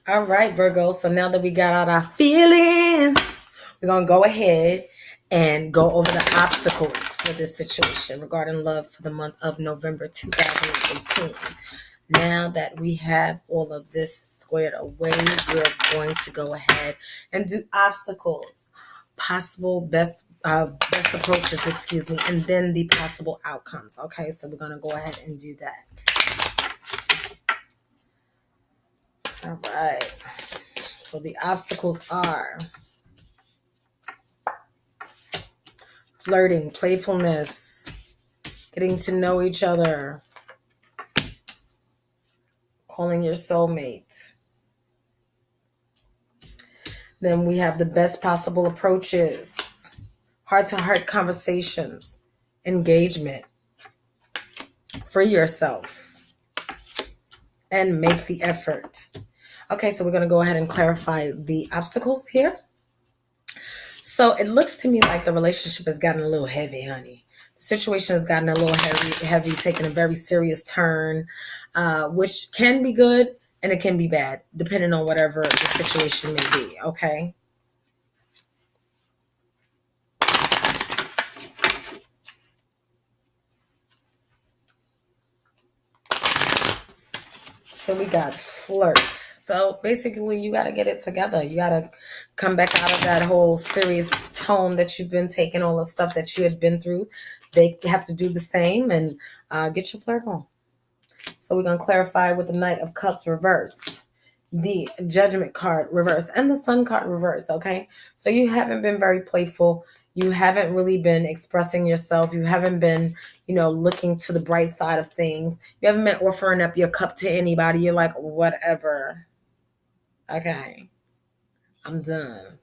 All right, Virgo. So now that we got out our feelings, we're going to go ahead and go over the obstacles for this situation regarding love for the month of November 2018. Now that we have all of this squared away, we're going to go ahead and do obstacles, possible best approaches, excuse me, and then the possible outcomes. Okay, so we're going to go ahead and do that. All right. So the obstacles are flirting, playfulness, getting to know each other, calling your soulmate. Then we have the best possible approaches, heart to heart conversations, engagement, free yourself, and make the effort. Okay, so we're going to go ahead and clarify the obstacles here. So it looks to me like the relationship has gotten a little heavy, honey. The situation has gotten a little heavy, taking a very serious turn, which can be good and it can be bad, depending on whatever the situation may be. Okay. So we got flirt. So basically, you got to get it together. You got to come back out of that whole serious tone that you've been taking, all the stuff that you had been through. They have to do the same and get your flirt on. So we're going to clarify with the Knight of Cups reversed, the Judgment card reversed, and the Sun card reversed, okay? So you haven't been very playful. You haven't really been expressing yourself. You haven't been, looking to the bright side of things. You haven't been offering up your cup to anybody. You're like, whatever. Okay, I'm done.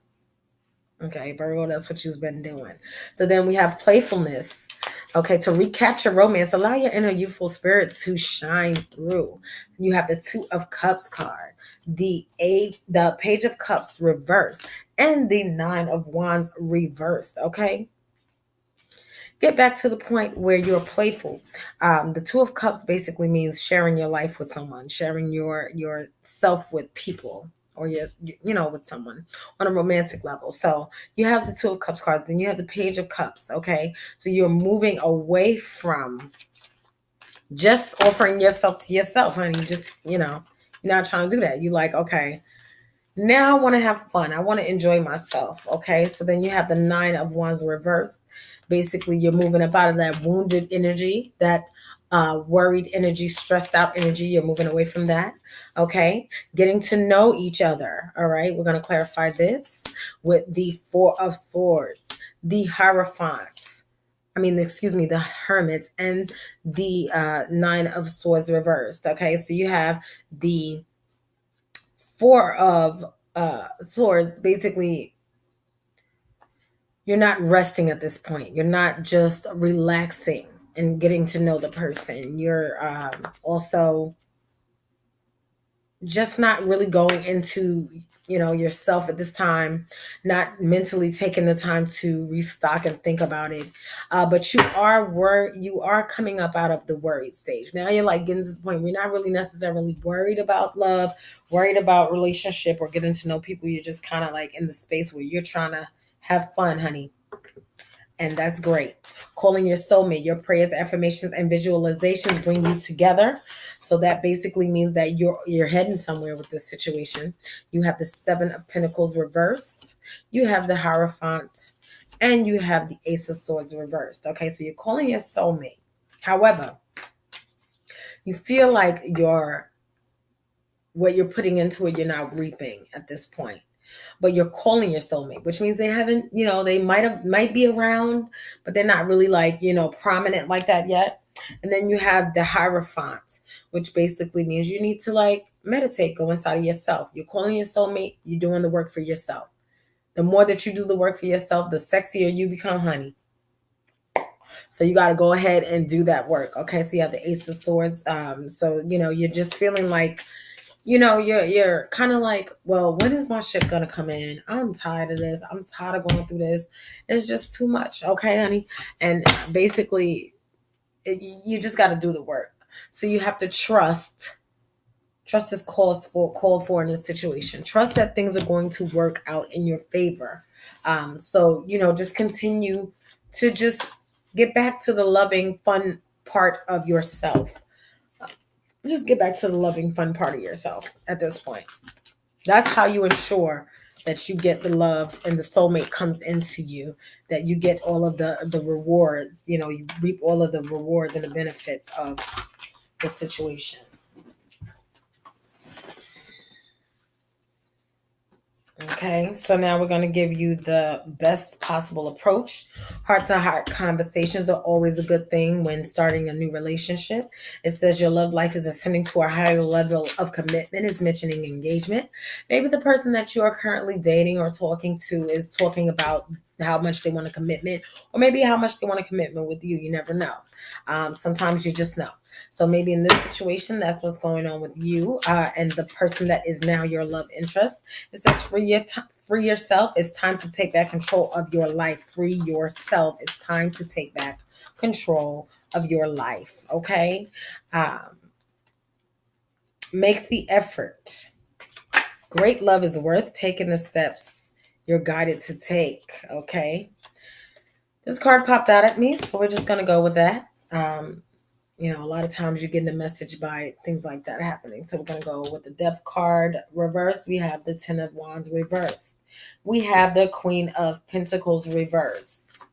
Okay, Virgo, that's what you've been doing. So then we have playfulness. Okay, to recapture romance, allow your inner youthful spirits to shine through. You have the Two of Cups card, the Page of Cups reversed, and the Nine of Wands reversed. Okay, get back to the point where you're playful. The Two of Cups basically means sharing your life with someone, sharing yourself with people, or with someone on a romantic level. So you have the Two of Cups cards, then you have the Page of Cups. Okay, so you're moving away from just offering yourself to yourself, honey. Just you're not trying to do that. You like, okay, now I want to have fun. I want to enjoy myself. Okay. So then you have the Nine of Wands reversed. Basically, you're moving up out of that wounded energy, that worried energy, stressed out energy. You're moving away from that. Okay. Getting to know each other. All right. We're going to clarify this with the Four of Swords, the Hierophant. The Hermit, and the Nine of Swords reversed. Okay. So you have the Four of Swords. Basically, you're not resting at this point. You're not just relaxing and getting to know the person. You're also just not really going into yourself at this time, not mentally taking the time to restock and think about it, but you are coming up out of the worried stage. Now you're like getting to the point where you're not really necessarily worried about love, worried about relationship, or getting to know people. You're just kind of like in the space where you're trying to have fun, honey, and that's great. Calling your soulmate, your prayers, affirmations, and visualizations bring you together. So that basically means that you're heading somewhere with this situation. You have the Seven of Pentacles reversed, you have the Hierophant, and you have the Ace of Swords reversed. Okay, so you're calling your soulmate. However, you feel like what you're putting into it, you're not reaping at this point, but you're calling your soulmate, which means they haven't, they might be around, but they're not really like, prominent like that yet. And then you have the Hierophant, which basically means you need to like meditate, go inside of yourself. You're calling your soulmate, you're doing the work for yourself. The more that you do the work for yourself, the sexier you become, honey. So you got to go ahead and do that work. Okay. So you have the Ace of Swords. So, you're just feeling like, you're kind of like, well, when is my ship gonna come in? I'm tired of this. I'm tired of going through this. It's just too much. Okay, honey. And basically, you just got to do the work. So you have to trust Trust is called for in this situation. Trust that things are going to work out in your favor. So just continue to just get back to the loving, fun part of yourself. Just get back to the loving, fun part of yourself at this point. That's how you ensure that you get the love and the soulmate comes into you, that you get all of the rewards, you reap all of the rewards and the benefits of the situation. Okay, so now we're going to give you the best possible approach. Heart to heart conversations are always a good thing when starting a new relationship. It says your love life is ascending to a higher level of commitment, is mentioning engagement. Maybe the person that you are currently dating or talking to is talking about how much they want a commitment, or maybe how much they want a commitment with you. You never know. Sometimes you just know. So maybe in this situation, that's what's going on with you and the person that is now your love interest. It says free yourself. It's time to take back control of your life. Free yourself. It's time to take back control of your life. Okay. Make the effort. Great love is worth taking the steps you're guided to take. Okay. This card popped out at me, so we're just going to go with that. A lot of times you're getting a message by things like that happening. So we're going to go with the Death card reversed. We have the Ten of Wands reversed. We have the Queen of Pentacles reversed.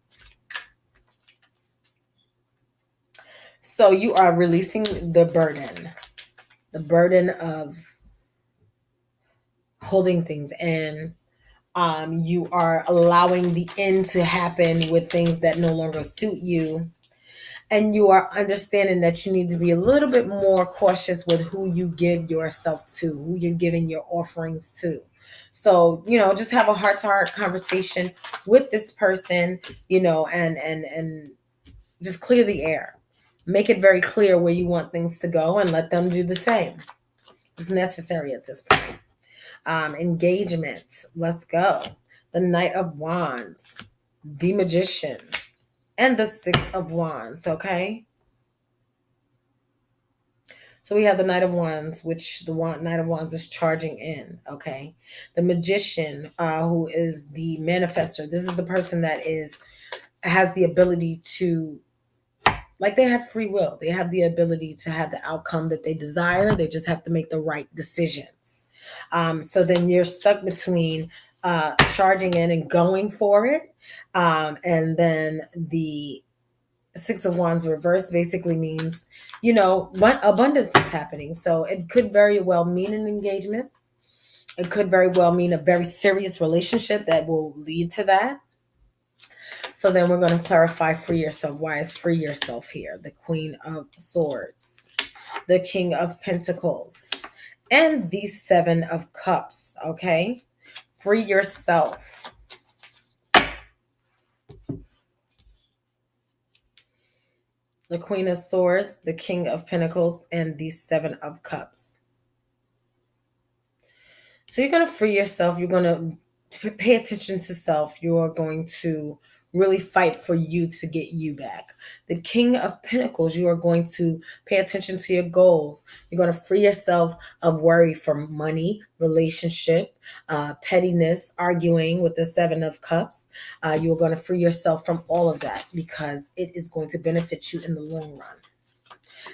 So you are releasing the burden of holding things in. You are allowing the end to happen with things that no longer suit you. And you are understanding that you need to be a little bit more cautious with who you give yourself to, who you're giving your offerings to. So, just have a heart-to-heart conversation with this person, and just clear the air. Make it very clear where you want things to go and let them do the same. It's necessary at this point. Engagement. Let's go. The Knight of Wands, the Magician, and the Six of Wands, okay? So we have the Knight of Wands, which the Knight of Wands is charging in, okay? The Magician, who is the manifester. This is the person that has the ability to, like, they have free will. They have the ability to have the outcome that they desire. They just have to make the right decisions. So then you're stuck between charging in and going for it. And then the Six of Wands reversed basically means, abundance is happening. So it could very well mean an engagement. It could very well mean a very serious relationship that will lead to that. So then we're going to clarify free yourself. Why is free yourself here? The Queen of Swords, the King of Pentacles, and the Seven of Cups. Okay. Free yourself. The Queen of Swords, the King of Pentacles, and the Seven of Cups. So you're going to free yourself. You're going to pay attention to self. You're going to really fight for you to get you back. The King of Pentacles, you are going to pay attention to your goals. You're going to free yourself of worry from money, relationship, pettiness, arguing with the Seven of Cups. You're going to free yourself from all of that because it is going to benefit you in the long run.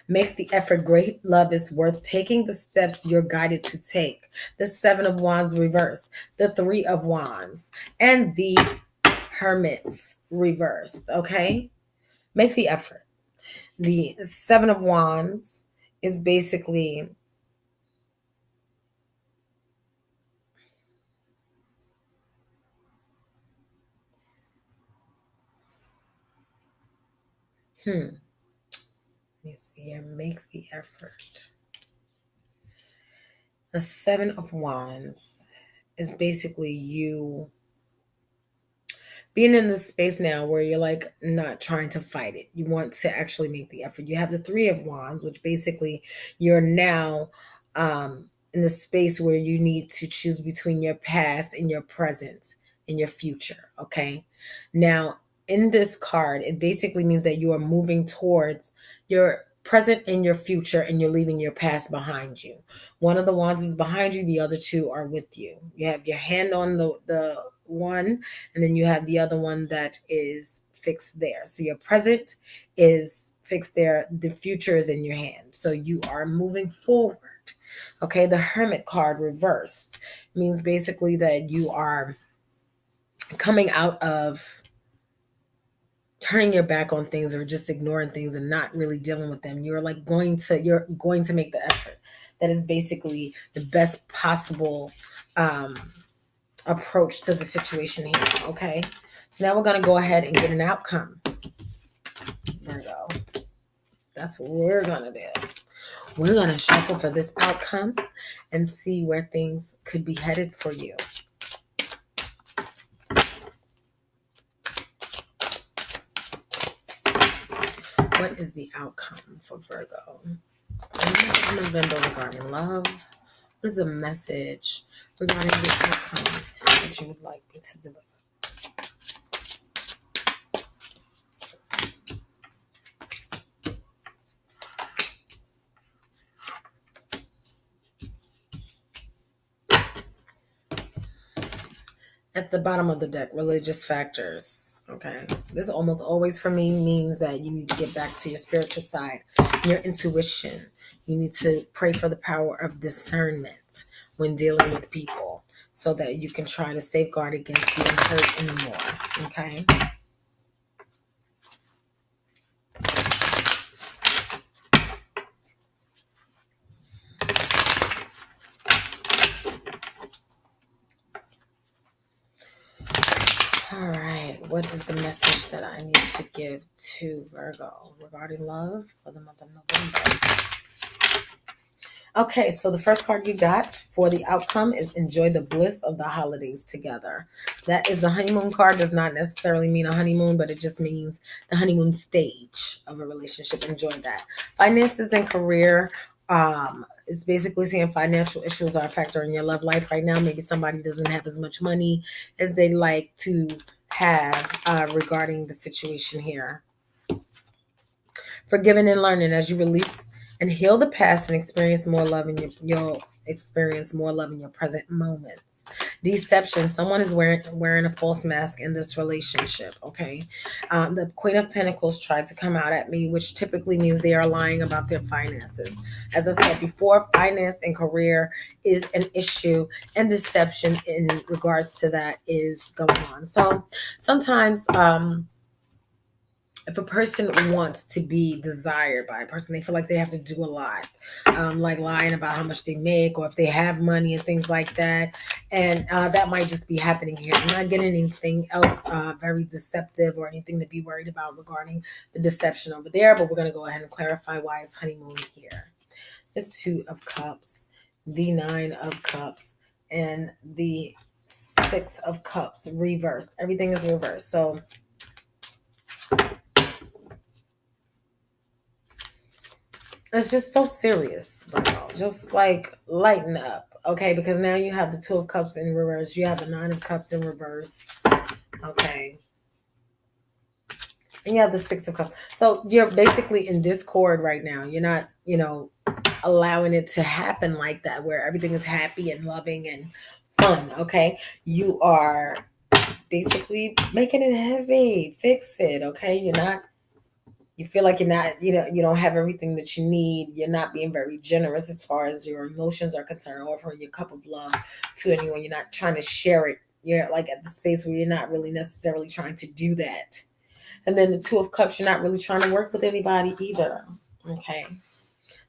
Make the effort. Great love is worth taking the steps you're guided to take. The Seven of Wands reversed, the Three of Wands, and the Hermits reversed. Okay? Make the effort. The Seven of Wands is basically let me see here. Make the effort. The Seven of Wands is basically you being in this space now where you're like not trying to fight it. You want to actually make the effort. You have the Three of Wands, which basically you're now in the space where you need to choose between your past and your present and your future. Okay. Now, in this card, it basically means that you are moving towards present in your future, and you're leaving your past behind you. One of the wands is behind you, the other two are with you. You have your hand on the one, and then you have the other one that is fixed there. So your present is fixed there, the future is in your hand. So you are moving forward. Okay, the Hermit card reversed means basically that you are coming out of turning your back on things or just ignoring things and not really dealing with them. You're going to make the effort. That is basically the best possible approach to the situation here. Okay, so now we're going to go ahead and get an outcome. Virgo, that's what we're going to do. We're going to shuffle for this outcome and see where things could be headed for you. What is the outcome for Virgo? November regarding love. What is a message regarding the outcome that you would like me to deliver? At the bottom of the deck, religious factors. Okay, this almost always for me means that you need to get back to your spiritual side, your intuition. You need to pray for the power of discernment when dealing with people so that you can try to safeguard against being hurt anymore. Okay. All right, what is the message that I need to give to Virgo regarding love for the month of November? Okay, so the first card you got for the outcome is enjoy the bliss of the holidays together. That is the honeymoon card. Does not necessarily mean a honeymoon, but it just means the honeymoon stage of a relationship. Enjoy that. Finances and career. It's basically saying financial issues are a factor in your love life right now. Maybe somebody doesn't have as much money as they like to have regarding the situation here. Forgiving and learning as you release and heal the past and experience more love in you'll experience more love in your present moments. Deception. Someone is wearing a false mask in this relationship. Okay. The Queen of Pentacles tried to come out at me, which typically means they are lying about their finances. As I said before, finance and career is an issue, and deception in regards to that is going on. So sometimes, if a person wants to be desired by a person, they feel like they have to do a lot, like lying about how much they make or if they have money and things like that. And that might just be happening here. I'm not getting anything else very deceptive or anything to be worried about regarding the deception over there, but we're going to go ahead and clarify why it's honeymoon here. The Two of Cups, the Nine of Cups, and the Six of Cups reversed. Everything is reversed. So it's just so serious, bro. Just like lighten up, okay? Because now you have the Two of Cups in reverse. You have the Nine of Cups in reverse, okay? And you have the Six of Cups. So you're basically in discord right now. You're not, allowing it to happen like that, where everything is happy and loving and fun, okay? You are basically making it heavy. Fix it, okay? You feel like you're not, you don't have everything that you need. You're not being very generous as far as your emotions are concerned, offering your cup of love to anyone. You're not trying to share it. You're like at the space where you're not really necessarily trying to do that. And then the Two of Cups, you're not really trying to work with anybody either. Okay.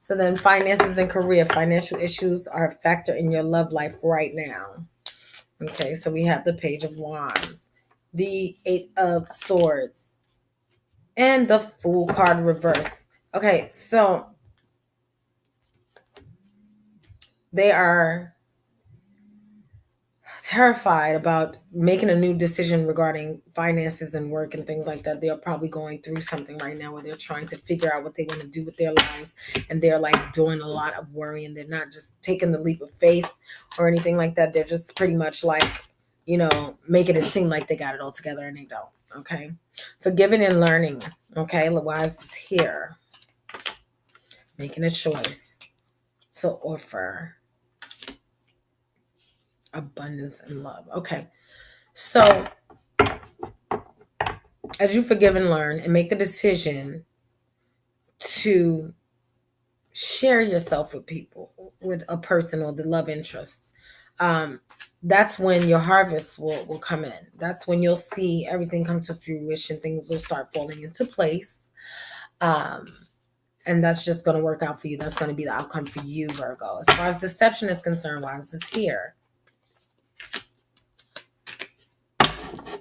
So then finances and career, financial issues are a factor in your love life right now. Okay. So we have the Page of Wands, the Eight of Swords, and the Fool card reverse. Okay, so they are terrified about making a new decision regarding finances and work and things like that. They're probably going through something right now where they're trying to figure out what they want to do with their lives. And they're like doing a lot of worrying. They're not just taking the leap of faith or anything like that. They're just pretty much like, making it seem like they got it all together and they don't. Okay. Forgiving and learning. Okay. The Wise is here. Making a choice to offer abundance and love. Okay. So as you forgive and learn and make the decision to share yourself with people, with a person or the love interests, that's when your harvest will come in. That's when you'll see everything come to fruition. Things will start falling into place. Um, and that's just going to work out for you. That's going to be the outcome for you, Virgo. As far as deception is concerned, why is this here?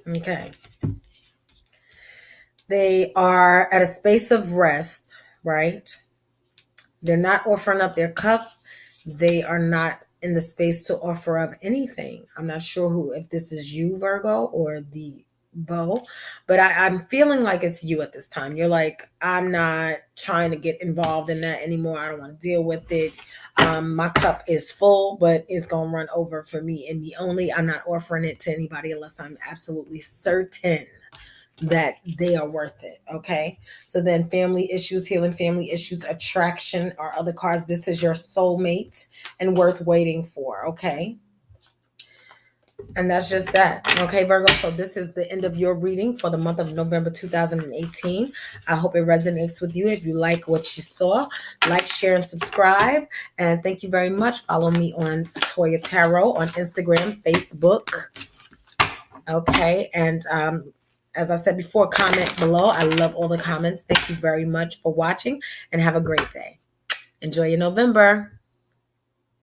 Okay. They are at a space of rest, right? They're not offering up their cup. They are not in the space to offer up anything. I'm not sure if this is you, Virgo, or the bow, but I'm feeling like it's you at this time. You're like, I'm not trying to get involved in that anymore. I don't want to deal with it. My cup is full, but it's going to run over for me and me only. I'm not offering it to anybody unless I'm absolutely certain that they are worth it. Okay. So then family issues, healing family issues, attraction are other cards. This is your soulmate and worth waiting for. Okay. And that's just that. Okay, Virgo. So this is the end of your reading for the month of November 2018. I hope it resonates with you. If you like what you saw, like, share, and subscribe. And thank you very much. Follow me on Toya Tarot on Instagram, Facebook. Okay. And as I said before, comment below. I love all the comments. Thank you very much for watching and have a great day. Enjoy your November.